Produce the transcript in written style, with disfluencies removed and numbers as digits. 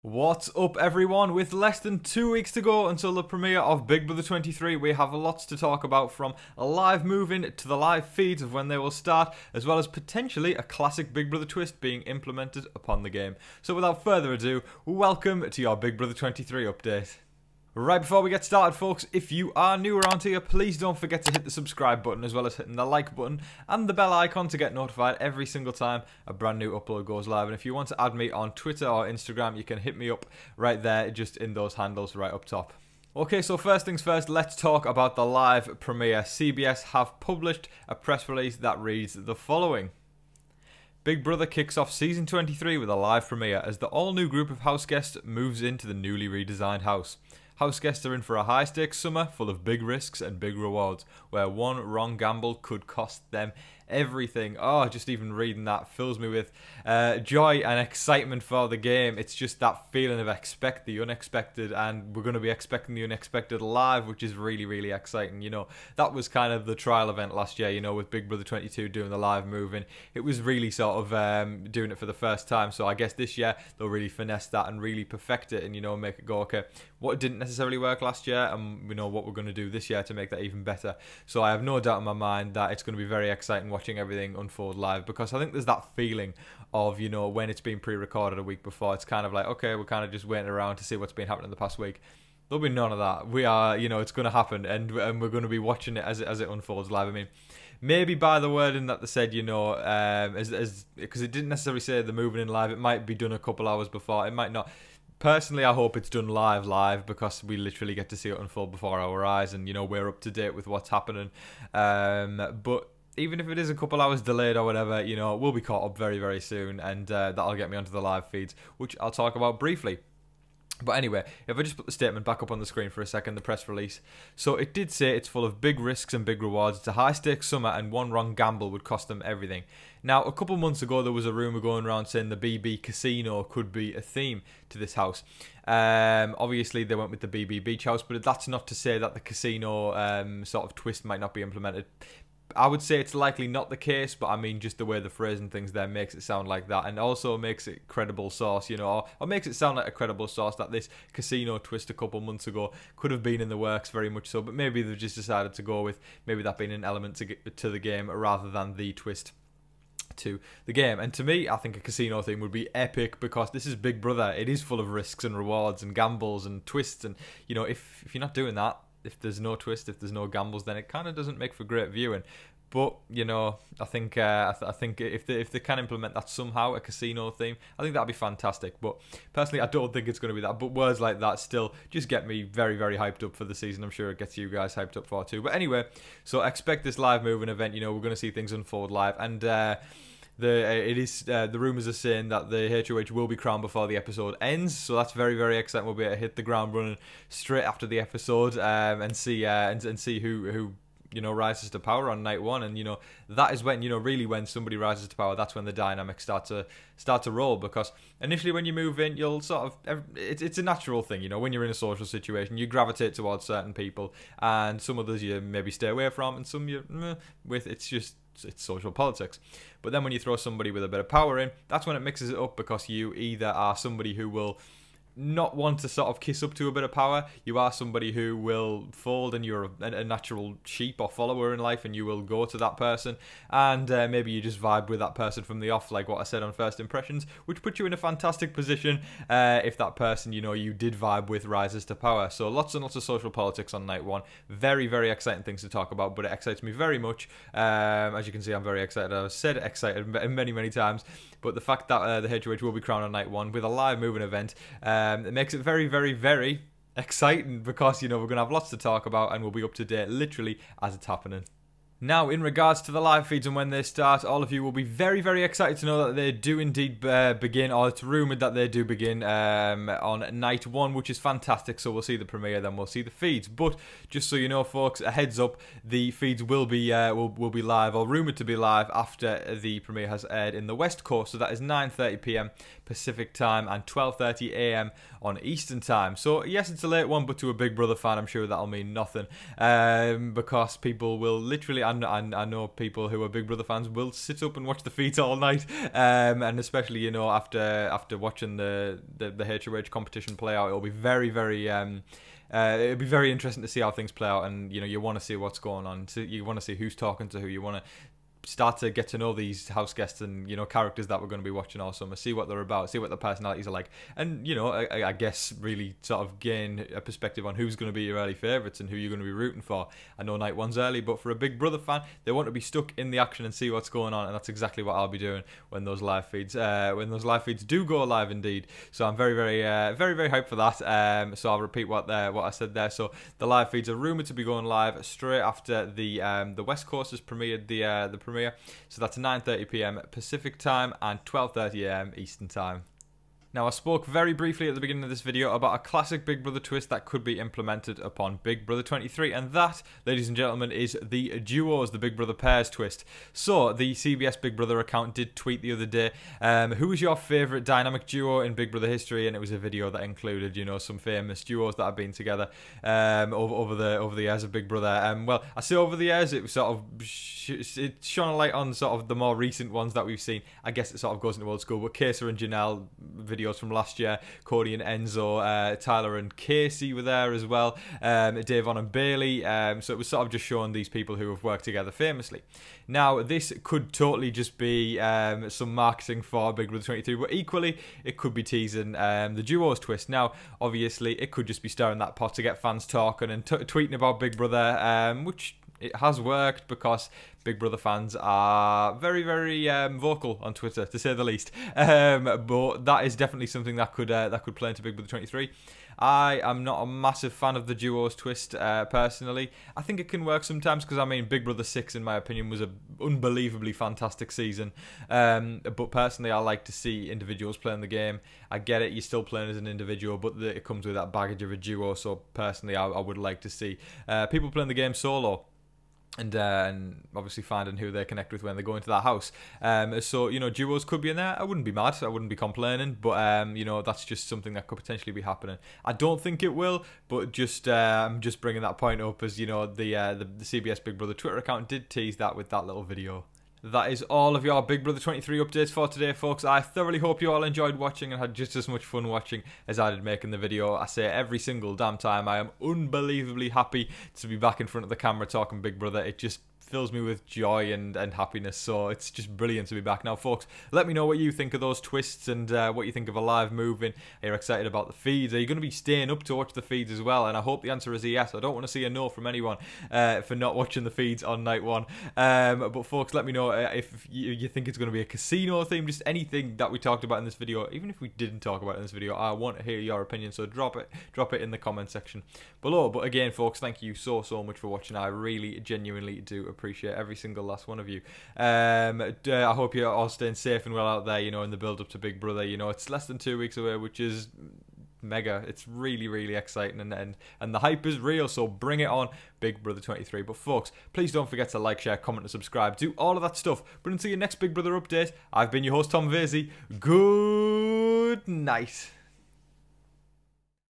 What's up everyone? With less than 2 weeks to go until the premiere of Big Brother 23, we have lots to talk about, from a live move-in to the live feeds of when they will start, as well as potentially a classic Big Brother twist being implemented upon the game. So without further ado, welcome to your Big Brother 23 update. Right before we get started, folks, if you are new around here, please don't forget to hit the subscribe button as well as hitting the like button and the bell icon to get notified every single time a brand new upload goes live. And if you want to add me on Twitter or Instagram, you can hit me up right there, just in those handles right up top. Okay, so first things first, let's talk about the live premiere. CBS have published a press release that reads the following. Big Brother kicks off Season 23 with a live premiere as the all-new group of house guests moves into the newly redesigned house. House guests are in for a high-stakes summer full of big risks and big rewards, where one wrong gamble could cost them everything. Oh, just even reading that fills me with joy and excitement for the game. It's just that feeling of expect the unexpected, and we're going to be expecting the unexpected live, which is really, really exciting. You know, that was kind of the trial event last year, you know, with Big Brother 22 doing the live move-in. It was really sort of doing it for the first time, so I guess this year they'll really finesse that and really perfect it and, you know, make it go, okay, what didn't necessarily work last year, and we know what we're going to do this year to make that even better. So I have no doubt in my mind that it's going to be very exciting watching everything unfold live, because I think there's that feeling of, you know, when it's been pre-recorded a week before, it's kind of like, okay, we're kind of just waiting around to see what's been happening the past week. There'll be none of that. We are, you know, it's going to happen, and we're going to be watching it as it unfolds live. I mean, maybe by the wording that they said, you know, because it didn't necessarily say the moving in live, it might be done a couple hours before, it might not. Personally, I hope it's done live, because we literally get to see it unfold before our eyes, and, you know, we're up to date with what's happening. But even if it is a couple hours delayed or whatever, you know, we'll be caught up very, very soon, and that'll get me onto the live feeds, which I'll talk about briefly. But anyway, if I just put the statement back up on the screen for a second, the press release. So it did say it's full of big risks and big rewards. It's a high-stakes summer, and one wrong gamble would cost them everything. Now, a couple months ago, there was a rumour going around saying the BB casino could be a theme to this house. Obviously, they went with the BB Beach House, but that's not to say that the casino sort of twist might not be implemented. I would say it's likely not the case, but I mean, just the way the phrasing things there makes it sound like that, and also makes it credible source, you know, or makes it sound like a credible source that this casino twist a couple months ago could have been in the works, very much so, but maybe they've just decided to go with maybe that being an element to the game rather than the twist to the game. And to me, I think a casino theme would be epic, because this is Big Brother. It is full of risks and rewards and gambles and twists, and, you know, if you're not doing that, if there's no twist, if there's no gambles, then it kind of doesn't make for great viewing. But, you know, I think if they can implement that somehow, a casino theme, I think that'd be fantastic. But personally, I don't think it's going to be that. But words like that still just get me very, very hyped up for the season. I'm sure it gets you guys hyped up for it too. But anyway, so expect this live moving event. You know, we're going to see things unfold live, and the rumours are saying that the HOH will be crowned before the episode ends, so that's very, very exciting. We'll be able to hit the ground running straight after the episode, and see who you know, rises to power on night one. And, you know, that is when, you know, really when somebody rises to power, that's when the dynamics start to roll. Because initially when you move in, you'll sort of, it's a natural thing, you know, when you're in a social situation, you gravitate towards certain people, and some others you maybe stay away from, and some you with. It's social politics. But then when you throw somebody with a bit of power in, that's when it mixes it up, because you either are somebody who will not want to sort of kiss up to a bit of power, you are somebody who will fold, and you're a natural sheep or follower in life, and you will go to that person, and maybe you just vibe with that person from the off, like what I said on First Impressions, which puts you in a fantastic position if that person, you know, you did vibe with rises to power. So lots and lots of social politics on night one. Very, very exciting things to talk about, but it excites me very much. As you can see, I'm very excited. I've said excited many, many times, but the fact that the HOH will be crowned on night one with a live moving event, it makes it very, very, very exciting, because, you know, we're going to have lots to talk about, and we'll be up to date literally as it's happening. Now, in regards to the live feeds and when they start, all of you will be very, very excited to know that they do indeed begin, or it's rumoured that they do begin on night one, which is fantastic. So we'll see the premiere, then we'll see the feeds. But just so you know, folks, a heads up, the feeds will be live, or rumoured to be live, after the premiere has aired in the West Coast. So that is 9:30 PM Pacific time and 12:30 a.m. on Eastern time. So yes, it's a late one, but to a Big Brother fan, I'm sure that'll mean nothing, because people will literally, I know people who are Big Brother fans will sit up and watch the feeds all night, and especially, you know, after watching the HOH competition play out, it'll be very, very it'll be very interesting to see how things play out, and you know, you want to see what's going on. So you want to see who's talking to who. You want to start to get to know these house guests and, you know, characters that we're going to be watching all summer, see what they're about, see what their personalities are like, and, you know, I guess really sort of gain a perspective on who's going to be your early favourites and who you're going to be rooting for. I know night one's early, but for a Big Brother fan, they want to be stuck in the action and see what's going on, and that's exactly what I'll be doing when those live feeds do go live indeed. So I'm very, very hyped for that. So I'll repeat what I said there. So the live feeds are rumoured to be going live straight after the West Coast has premiered the premiere. So that's 9:30 p.m. Pacific time and 12:30 a.m. Eastern time. Now, I spoke very briefly at the beginning of this video about a classic Big Brother twist that could be implemented upon Big Brother 23, and that, ladies and gentlemen, is the duos, the Big Brother pairs twist. So, the CBS Big Brother account did tweet the other day, who was your favourite dynamic duo in Big Brother history, and it was a video that included, you know, some famous duos that have been together over the years of Big Brother. Well, I say over the years, it was sort of it shone a light on sort of the more recent ones that we've seen. I guess it sort of goes into old school, but Kesa and Janelle videos from last year, Cody and Enzo, Tyler and Casey were there as well, Davon and Bailey, so it was sort of just showing these people who have worked together famously. Now, this could totally just be some marketing for Big Brother 23, but equally, it could be teasing the duos twist. Now, obviously, it could just be stirring that pot to get fans talking and tweeting about Big Brother, which it has worked because Big Brother fans are very, very vocal on Twitter, to say the least. But that is definitely something that could play into Big Brother 23. I am not a massive fan of the duos twist, personally. I think it can work sometimes because, I mean, Big Brother 6, in my opinion, was an unbelievably fantastic season. But personally, I like to see individuals playing the game. I get it, you're still playing as an individual, but it comes with that baggage of a duo. So personally, I would like to see people playing the game solo. And obviously finding who they connect with when they go into that house. So, you know, duos could be in there. I wouldn't be mad. I wouldn't be complaining. But, you know, that's just something that could potentially be happening. I don't think it will, but just bringing that point up as, you know, the CBS Big Brother Twitter account did tease that with that little video. That is all of your Big Brother 23 updates for today, folks. I thoroughly hope you all enjoyed watching and had just as much fun watching as I did making the video. I say every single damn time, I am unbelievably happy to be back in front of the camera talking Big Brother. It just fills me with joy and happiness, so it's just brilliant to be back. Now, folks, let me know what you think of those twists and what you think of a live moving. Are you excited about the feeds? Are you going to be staying up to watch the feeds as well? And I hope the answer is a yes. I don't want to see a no from anyone for not watching the feeds on night one. But folks, let me know if you think it's going to be a casino theme, just anything that we talked about in this video. Even if we didn't talk about it in this video, I want to hear your opinion, so drop it in the comment section below. But again, folks, thank you so much for watching. I really genuinely do appreciate every single last one of you. I hope you're all staying safe and well out there, you know, in the build up to Big Brother. You know, it's less than 2 weeks away, which is mega. It's really, really exciting, and the hype is real, so bring it on, Big Brother 23. But folks, please don't forget to like, share, comment and subscribe. Do all of that stuff. But until your next Big Brother update, I've been your host, Tom Vasey. Good night.